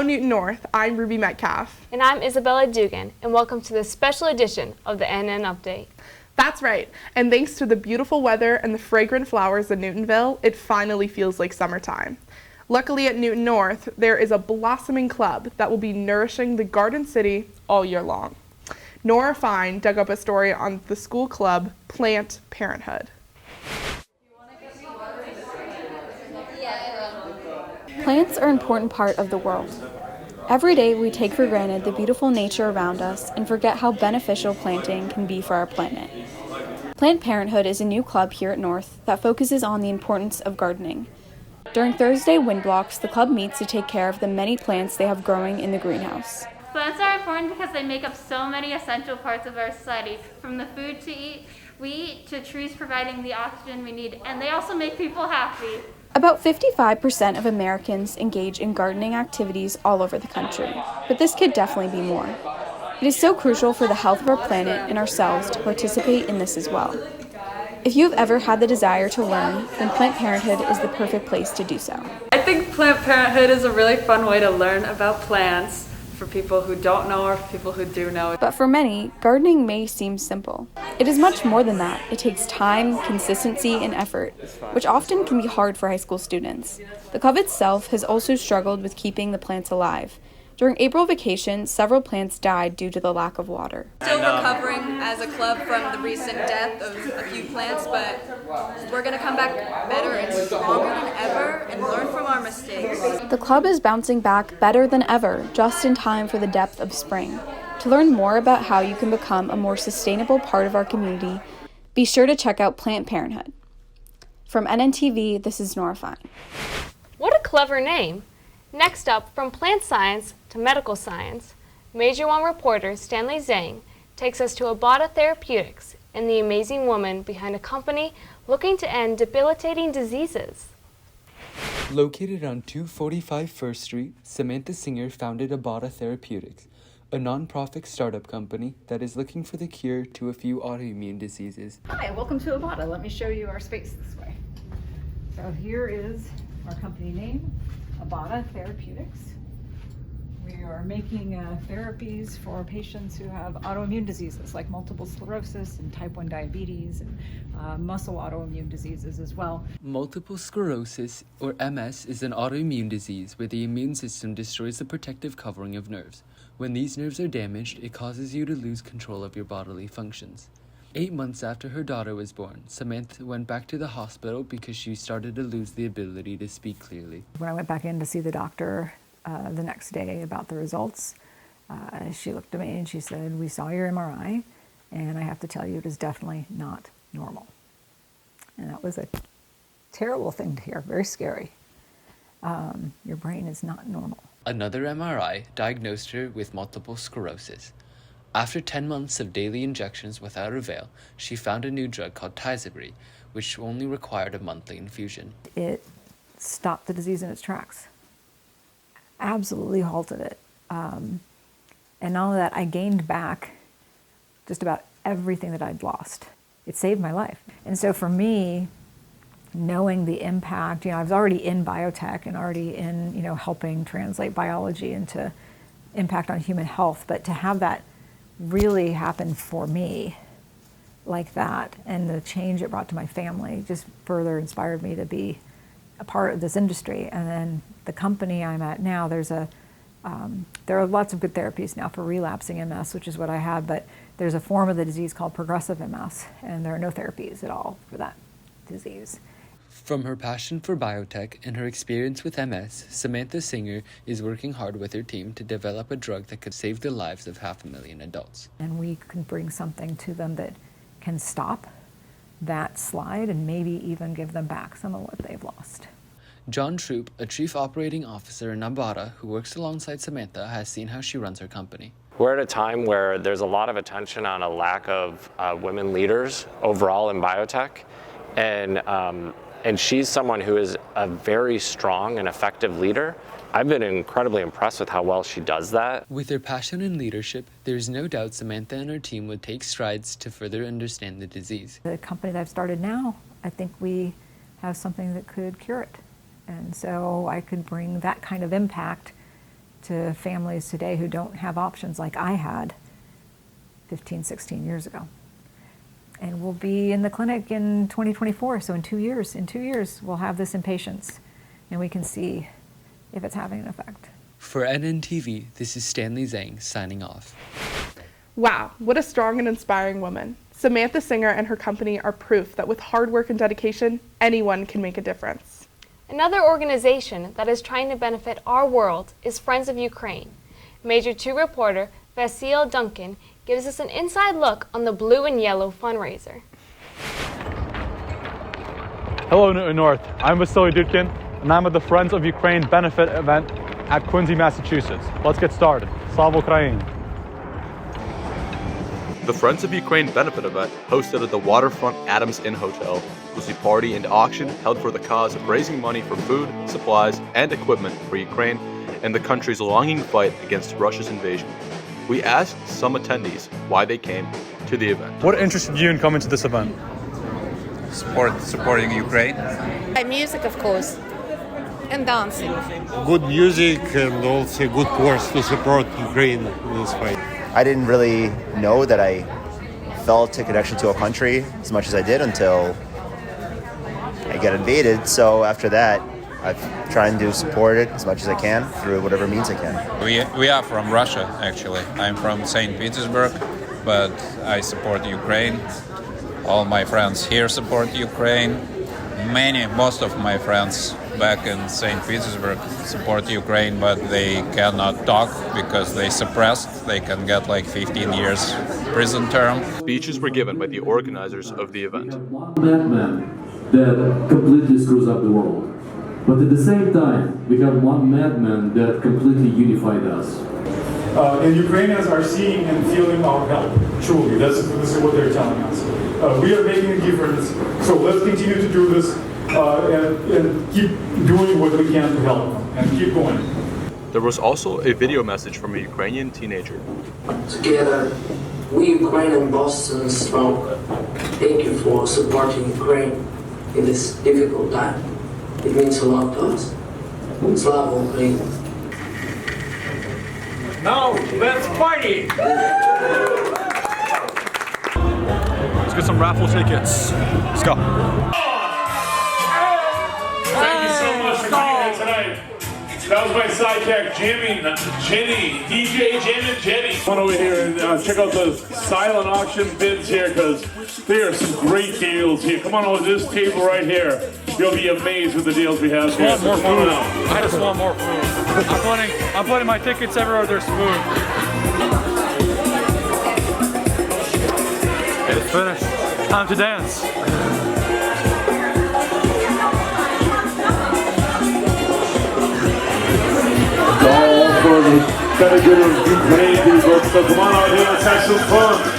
Newton North, I'm Ruby Metcalf. And I'm Isabella Dugan, and welcome to this special edition of the NN Update. That's right, and thanks to the beautiful weather and the fragrant flowers in Newtonville, it finally feels like summertime. Luckily at Newton North, there is a blossoming club that will be nourishing the Garden City all year long. Nora Fine dug up a story on the school club, Plant Parenthood. Plants are an important part of the world. Every day we take for granted the beautiful nature around us and forget how beneficial planting can be for our planet. Plant Parenthood is a new club here at North that focuses on the importance of gardening. During Thursday wind blocks, the club meets to take care of the many plants they have growing in the greenhouse. Plants are important because they make up so many essential parts of our society, from the food we eat to trees providing the oxygen we need, and they also make people happy. About 55% of Americans engage in gardening activities all over the country, but this could definitely be more. It is so crucial for the health of our planet and ourselves to participate in this as well. If you have ever had the desire to learn, then Plant Parenthood is the perfect place to do so. I think Plant Parenthood is a really fun way to learn about plants for people who don't know or for people who do know. But for many, gardening may seem simple. It is much more than that. It takes time, consistency, and effort, which often can be hard for high school students. The club itself has also struggled with keeping the plants alive. During April vacation, several plants died due to the lack of water. Still recovering as a club from the recent death of a few plants, but we're going to come back better and stronger than ever and learn from our mistakes. The club is bouncing back better than ever, just in time for the depth of spring. To learn more about how you can become a more sustainable part of our community, be sure to check out Plant Parenthood. From NNTV, this is Nora Fine. What a clever name! Next up, from plant science to medical science, Major One reporter Stanley Zhang takes us to Abada Therapeutics and the amazing woman behind a company looking to end debilitating diseases. Located on 245 First Street, Samantha Singer founded Abada Therapeutics, a non-profit startup company that is looking for the cure to a few autoimmune diseases. Hi, welcome to Abada. Let me show you our space this way. So here is our company name, Abada Therapeutics. We are making therapies for patients who have autoimmune diseases like multiple sclerosis and type 1 diabetes and muscle autoimmune diseases as well. Multiple sclerosis, or MS, is an autoimmune disease where the immune system destroys the protective covering of nerves. When these nerves are damaged, it causes you to lose control of your bodily functions. 8 months after her daughter was born, Samantha went back to the hospital because she started to lose the ability to speak clearly. When I went back in to see the doctor the next day about the results, she looked at me and she said, "We saw your MRI, and I have to tell you it is definitely not normal." And that was a terrible thing to hear, very scary. Your brain is not normal. Another MRI diagnosed her with multiple sclerosis. After 10 months of daily injections without avail, she found a new drug called Tizabri, which only required a monthly infusion. It stopped the disease in its tracks. Absolutely halted it. And not only that, I gained back just about everything that I'd lost. It saved my life. And so for me, knowing the impact, I was already in biotech and already in, helping translate biology into impact on human health, but to have that really happen for me like that, and the change it brought to my family just further inspired me to be a part of this industry. And then the company I'm at now, there are lots of good therapies now for relapsing MS, which is what I had, but there's a form of the disease called progressive MS, and there are no therapies at all for that disease. From her passion for biotech and her experience with MS, Samantha Singer is working hard with her team to develop a drug that could save the lives of 500,000 adults. And we can bring something to them that can stop that slide and maybe even give them back some of what they've lost. John Troop, a chief operating officer in Abada who works alongside Samantha, has seen how she runs her company. We're at a time where there's a lot of attention on a lack of women leaders overall in biotech, and she's someone who is a very strong and effective leader. I've been incredibly impressed with how well she does that. With her passion and leadership, there's no doubt Samantha and her team would take strides to further understand the disease. The company that I've started now, I think we have something that could cure it. And so I could bring that kind of impact to families today who don't have options like I had 15, 16 years ago. And we'll be in the clinic in 2024, so in 2 years, we'll have this in patients, and we can see if it's having an effect. For NNTV, this is Stanley Zhang signing off. Wow, what a strong and inspiring woman. Samantha Singer and her company are proof that with hard work and dedication, anyone can make a difference. Another organization that is trying to benefit our world is Friends of Ukraine. Major 2 reporter Vassily Duncan gives us an inside look on the blue and yellow fundraiser. Hello, Newton North. I'm Vassily Dudkin, and I'm at the Friends of Ukraine benefit event at Quincy, Massachusetts. Let's get started. Slava Ukraini. The Friends of Ukraine benefit event, hosted at the Waterfront Adams Inn Hotel, was a party and auction held for the cause of raising money for food, supplies, and equipment for Ukraine and the country's longing fight against Russia's invasion. We asked some attendees why they came to the event. What interested you in coming to this event? Supporting Ukraine. Music, of course, and dancing. Good music and also good cause to support Ukraine in this fight. I didn't really know that I felt a connection to a country as much as I did until I got invaded. So after that, I've tried to support it as much as I can through whatever means I can. We are from Russia, actually. I'm from St. Petersburg, but I support Ukraine. All my friends here support Ukraine. Most of my friends back in St. Petersburg support Ukraine, but they cannot talk because they suppressed. They can get like 15 years prison term. Speeches were given by the organizers of the event. One madman that completely screws up the world. But at the same time, we have one madman that completely unified us. And Ukrainians are seeing and feeling our help, truly. This is what they're telling us. We are making a difference, so let's continue to do this and keep doing what we can to help them, and keep going. There was also a video message from a Ukrainian teenager. Together, we Ukrainian Boston strong. Thank you for supporting Ukraine in this difficult time. It means a lot to us. Slava Ukraini. Now, let's party! Let's get some raffle tickets. Let's go. Thank you so much for being here tonight. That was my sidekick, Jenny, DJ Jen and Jenny. Come on over here and check out the silent auction bids here, because there are some great deals here. Come on over to this table right here. You'll be amazed with the deals we have here. More food. I just want more food. I'm putting my tickets everywhere there's food. It's finished. Time to dance. All for the benefit of Ukraine people. So come on out here, let's have some fun.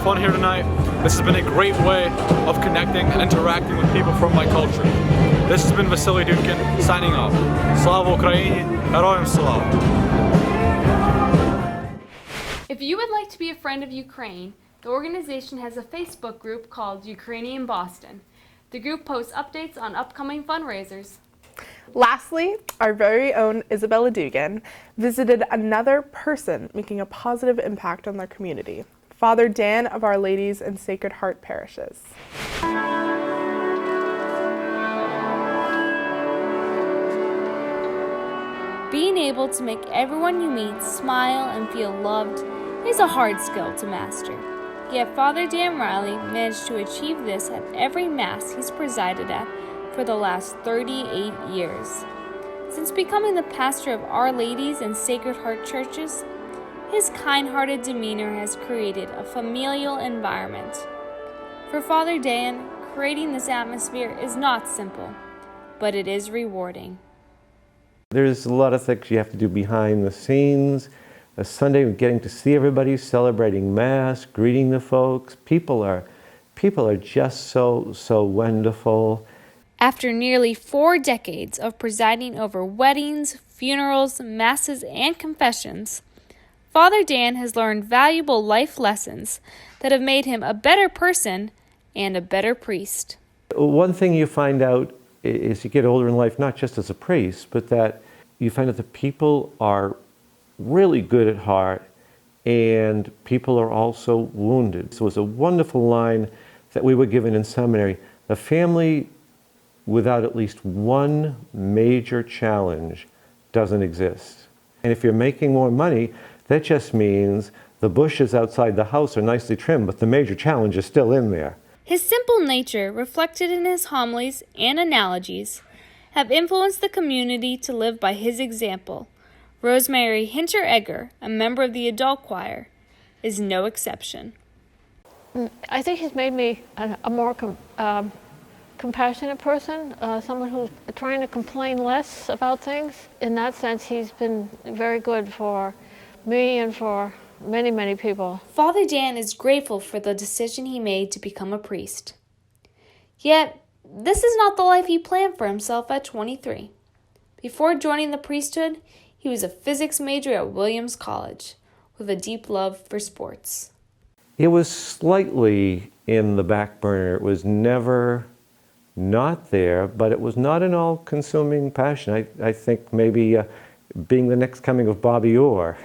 Fun here tonight. This has been a great way of connecting and interacting with people from my culture. This has been Vassily Dudkin signing off. Slava Ukraini, Heroям Slava. If you would like to be a friend of Ukraine, the organization has a Facebook group called Ukrainian Boston. The group posts updates on upcoming fundraisers. Lastly, our very own Isabella Dugan visited another person making a positive impact on their community. Father Dan of Our Ladies and Sacred Heart parishes. Being able to make everyone you meet smile and feel loved is a hard skill to master. Yet Father Dan Riley managed to achieve this at every Mass he's presided at for the last 38 years. Since becoming the pastor of Our Ladies and Sacred Heart churches, his kind-hearted demeanor has created a familial environment. For Father Dan, creating this atmosphere is not simple, but it is rewarding. There's a lot of things you have to do behind the scenes. A Sunday, getting to see everybody, celebrating Mass, greeting the folks. People people are just so wonderful. After nearly 4 decades of presiding over weddings, funerals, masses, and confessions, Father Dan has learned valuable life lessons that have made him a better person and a better priest. One thing you find out as you get older in life, not just as a priest, but that you find out that people are really good at heart and people are also wounded. So it was a wonderful line that we were given in seminary. A family without at least one major challenge doesn't exist. And if you're making more money, that just means the bushes outside the house are nicely trimmed, but the major challenge is still in there. His simple nature, reflected in his homilies and analogies, have influenced the community to live by his example. Rosemary Hinter-Egger, a member of the adult choir, is no exception. I think he's made me a more compassionate person, someone who's trying to complain less about things. In that sense, he's been very good for me and for many, many people. Father Dan is grateful for the decision he made to become a priest. Yet, this is not the life he planned for himself at 23. Before joining the priesthood, he was a physics major at Williams College, with a deep love for sports. It was slightly in the back burner. It was never not there, but it was not an all-consuming passion. I think maybe being the next coming of Bobby Orr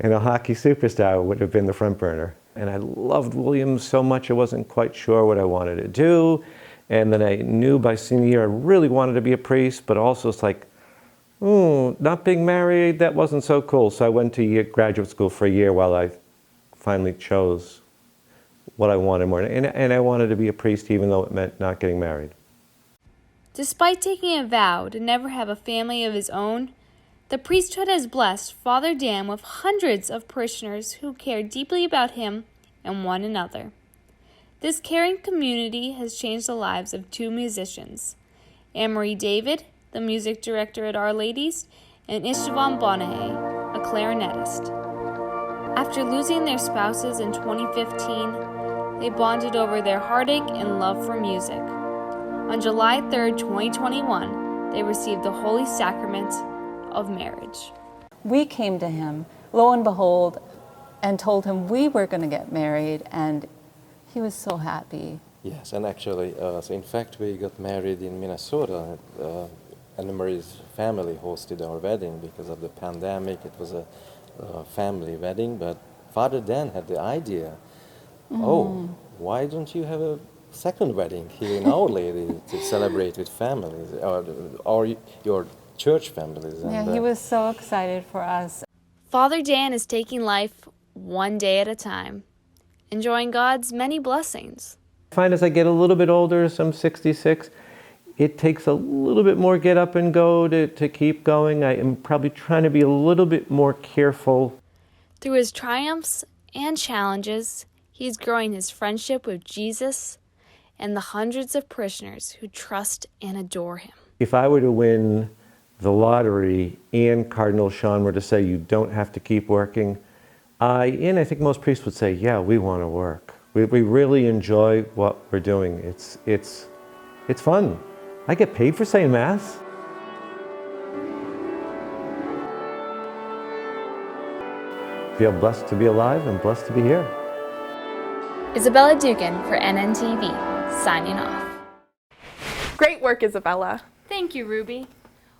and a hockey superstar would have been the front burner. And I loved Williams so much I wasn't quite sure what I wanted to do. And then I knew by senior year I really wanted to be a priest, but also it's like, not being married, that wasn't so cool. So I went to graduate school for a year while I finally chose what I wanted more. And I wanted to be a priest even though it meant not getting married. Despite taking a vow to never have a family of his own, the priesthood has blessed Father Dan with hundreds of parishioners who care deeply about him and one another. This caring community has changed the lives of 2 musicians, Anne-Marie David, the music director at Our Ladies, and Istvan Bonahay, a clarinetist. After losing their spouses in 2015, they bonded over their heartache and love for music. On July 3, 2021, they received the Holy Sacrament of marriage. We came to him, lo and behold, and told him we were going to get married, and he was so happy. Yes, and actually, so in fact, we got married in Minnesota. Anne-Marie's family hosted our wedding because of the pandemic. It was a family wedding, but Father Dan had the idea, why don't you have a second wedding here in Our Lady to celebrate with families, or your church families? Yeah, he was so excited for us. Father Dan is taking life one day at a time, enjoying God's many blessings. I find as I get a little bit older, so I'm 66, it takes a little bit more get up and go to keep going. I am probably trying to be a little bit more careful. Through his triumphs and challenges, he's growing his friendship with Jesus and the hundreds of parishioners who trust and adore him. If I were to win the lottery and Cardinal Sean were to say you don't have to keep working, I think most priests would say, yeah, we want to work. We really enjoy what we're doing. It's fun. I get paid for saying Mass. Feel blessed to be alive and blessed to be here. Isabella Dugan for NNTV, signing off. Great work, Isabella. Thank you, Ruby.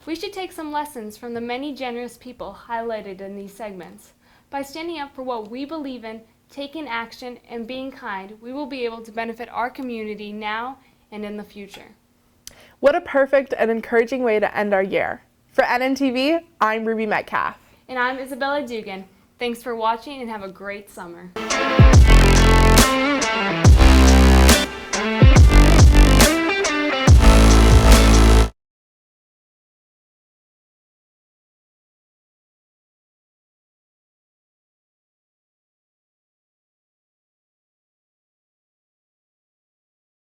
We should take some lessons from the many generous people highlighted in these segments. By standing up for what we believe in, taking action, and being kind, we will be able to benefit our community now and in the future. What a perfect and encouraging way to end our year. For NNTV, I'm Ruby Metcalf. And I'm Isabella Dugan. Thanks for watching and have a great summer.